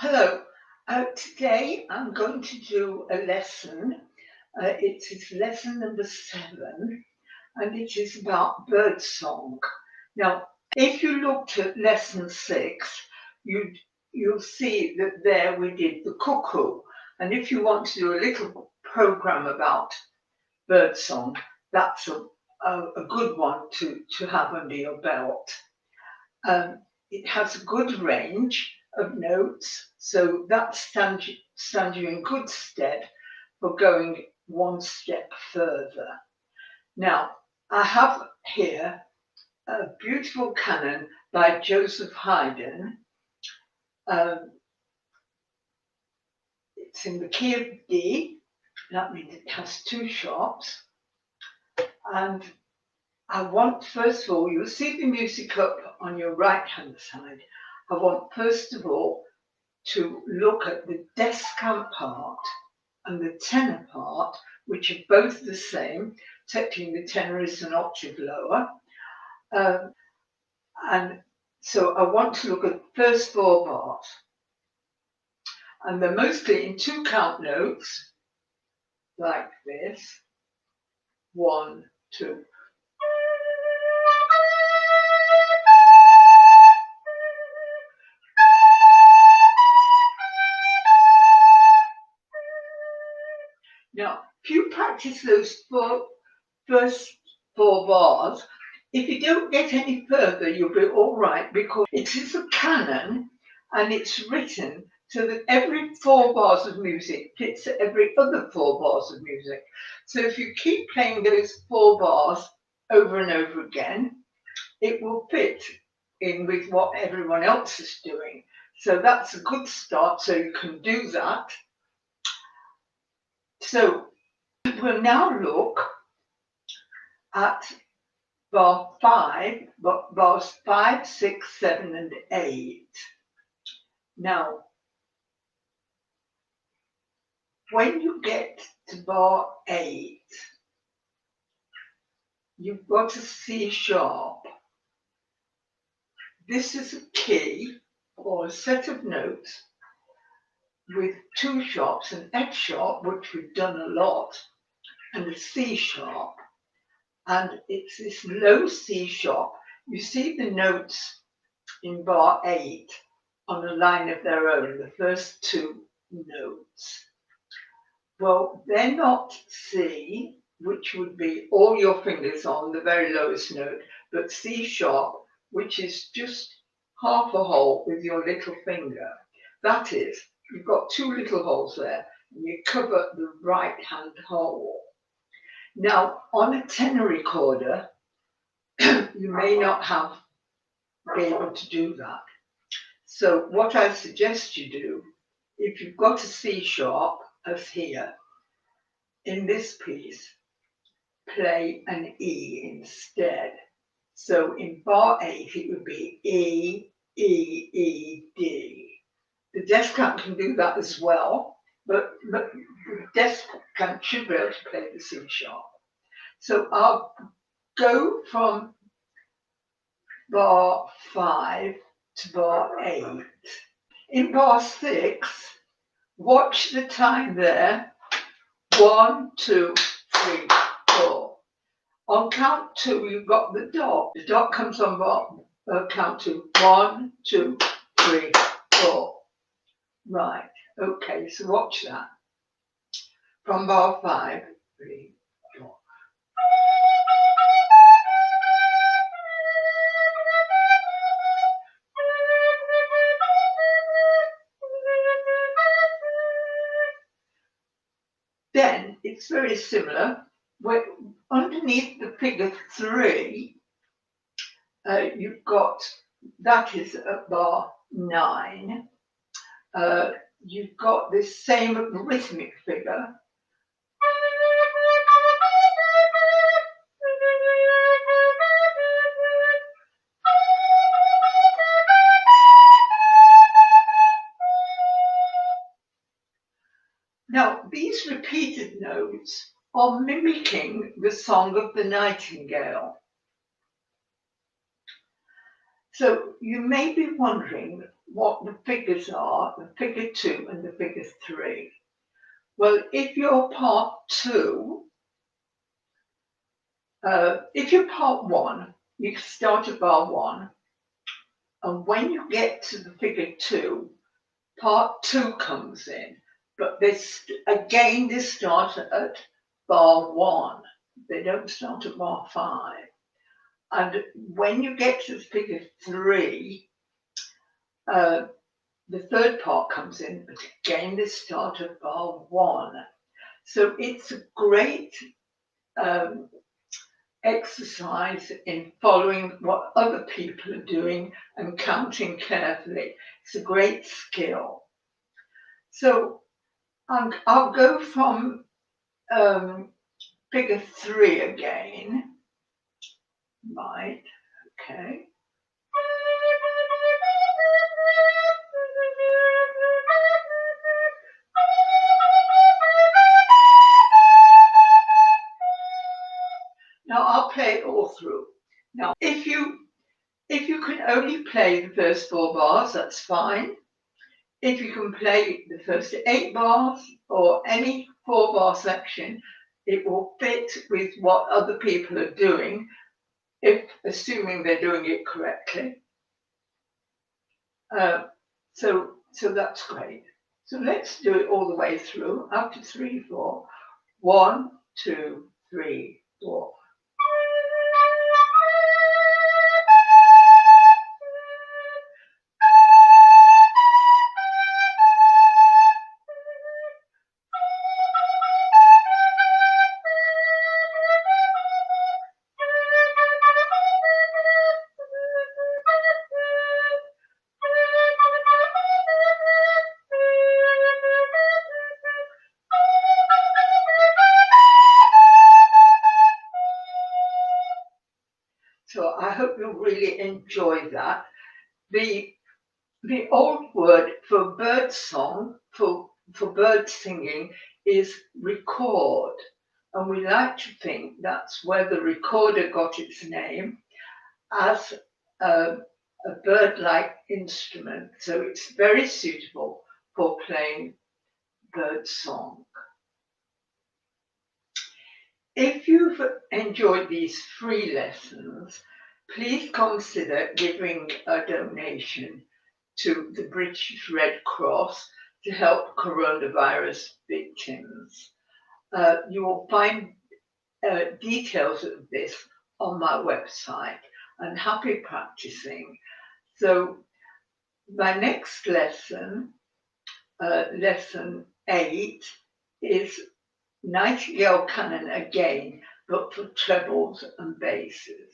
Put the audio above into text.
Hello. Today I'm going to do a lesson. It is lesson number 7, and it is about birdsong. Now, if you looked at lesson 6, you'll see that there we did the cuckoo. And if you want to do a little program about birdsong, that's a good one to have under your belt. It has a good range of notes, so that stands you in good stead for going one step further. Now, I have here a beautiful canon by Joseph Haydn. It's in the key of D. That means it has 2 sharps. And I want, first of all, you'll see the music up on your right-hand side. I want, first of all, to look at the descant part and the tenor part, which are both the same, excepting the tenor is an octave lower. And so I want to look at the first 4 bars. And they're mostly in 2 count notes, like this. 1, 2. Now, if you practice those first 4 bars, if you don't get any further, you'll be all right, because it is a canon and it's written so that every 4 bars of music fits every other 4 bars of music. So if you keep playing those 4 bars over and over again, it will fit in with what everyone else is doing. So that's a good start, so you can do that. So we'll now look at bars 5, 6, 7, and 8. Now, when you get to bar 8, you've got a C sharp. This is a key or a set of notes with 2 sharps, an F sharp, which we've done a lot, and a C sharp. And it's this low C sharp. You see the notes in bar 8 on a line of their own, the first 2 notes. Well, they're not C, which would be all your fingers on the very lowest note, but C sharp, which is just half a hole with your little finger. That is, you've got 2 little holes there, and you cover the right-hand hole. Now, on a tenor recorder, you may not be able to do that. So what I suggest you do, if you've got a C sharp, as here, in this piece, play an E instead. So in bar 8, it would be E, E, E, D. The descant can do that as well, but the descant should be able to play the C sharp. So I'll go from bar 5 to bar 8. In bar 6, watch the time there. 1, 2, 3, 4. On count 2, you've got the dot. The dot comes on bar count 2. 1, 2, 3, 4. Right. Okay, so watch that. From bar 5, 3, 4. Then it's very similar. Where underneath the figure 3, you've got, that is at bar 9. You've got this same rhythmic figure. Now, these repeated notes are mimicking the song of the Nightingale. So you may be wondering what the figures are, the figure 2 and the figure 3. Well, if you're part 2, if you're part 1, you start at bar 1, and when you get to the figure 2, part 2 comes in, but they start at bar 1. They don't start at bar 5. And when you get to the figure 3, the third part comes in, but again they start at bar 1. So it's a great exercise in following what other people are doing and counting carefully. It's a great skill. So I'll go from figure 3 again. Right, okay. Now I'll play it all through. Now, if you can only play the first 4 bars, that's fine. If you can play the first 8 bars or any 4-bar section, it will fit with what other people are doing, assuming they're doing it correctly. So that's great. So let's do it all the way through. After 3, 4. 1, 2, 3, 4. So I hope you really enjoy that. The old word for bird song, for bird singing, is record. And we like to think that's where the recorder got its name, as a bird-like instrument. So it's very suitable for playing bird song. If you've enjoyed these free lessons, please consider giving a donation to the British Red Cross to help coronavirus victims. You will find details of this on my website, and happy practicing. So my next lesson, lesson 8, is Nightingale canon again, but for trebles and basses.